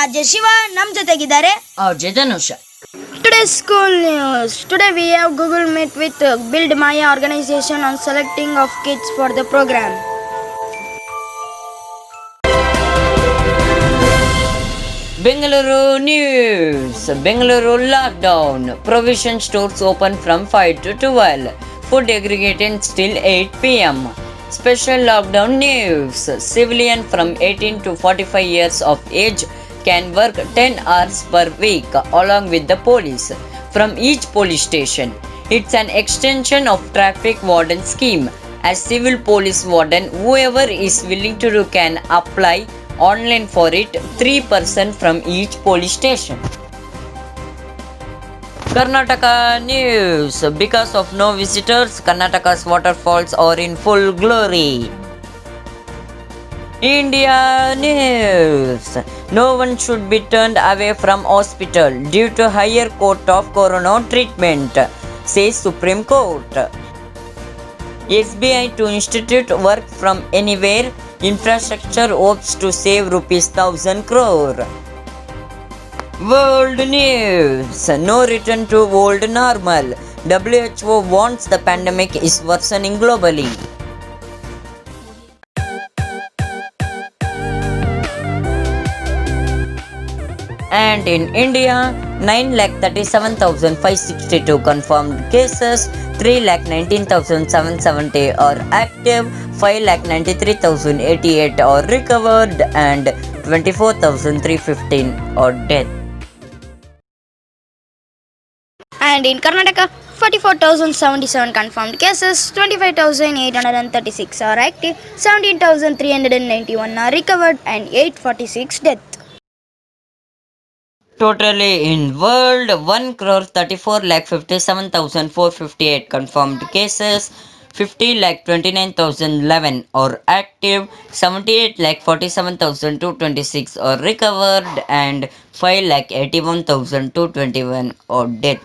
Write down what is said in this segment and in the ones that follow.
RJ Shiva, ನಮ್ಮ ಜೊತೆಗಿದ್ದಾರೆ RJ DHANUSH. Today's school news. Today we have Google Meet with Build Maya organization on selecting of kids for the program. Bengaluru news. Bengaluru lockdown. Provision stores open from 5 to 12. Food aggregated till 8 p.m. Special lockdown news. Civilian from 18 to 45 years of age can work 10 hours per week along with the police from each police station. It's an extension of traffic warden scheme. As civil police warden, whoever is willing to do can apply online for it, 3% from each police station. Karnataka news. Because of no visitors, Karnataka's waterfalls are in full glory. India news. No one should be turned away from hospital due to higher cost of corona treatment, says Supreme Court. SBI to institute work from anywhere. Infrastructure hopes to save ₹1,000 crore. World news. No return to old normal. WHO warns the pandemic is worsening globally. And in India, 9,37,562 confirmed cases, 3,19,770 are active, 5,93,088 are recovered, and 24,315 are dead. And in Karnataka, 44,077 confirmed cases, 25,836 are active, 17,391 are recovered, and 846 death. Totally in world, 1,34,57,458 confirmed cases, 50,29,011 are active, 78,47,226 are recovered, and 5,81,221 are dead.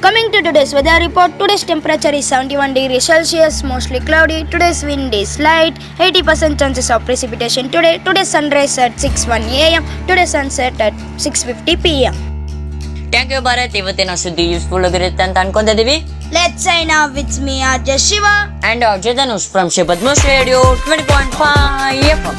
Coming to today's weather report, today's temperature is 71 degrees Celsius, mostly cloudy. Today's wind is light, 80% chances of precipitation today. Today's sunrise at 6:01 a.m. Today's sunset at 6:50 p.m. Thank you Bharat. ಇವತ್ತಿನ ಸುದ್ದಿ useful ಆಗಿರುತ್ತೆ ಅಂತ ಅನ್ಕೊಂಡಿದೀವಿ. Let's sign off with me, RJ Shiva And RJ DHANUSH from PADMASHREE Radio 20.5 FM.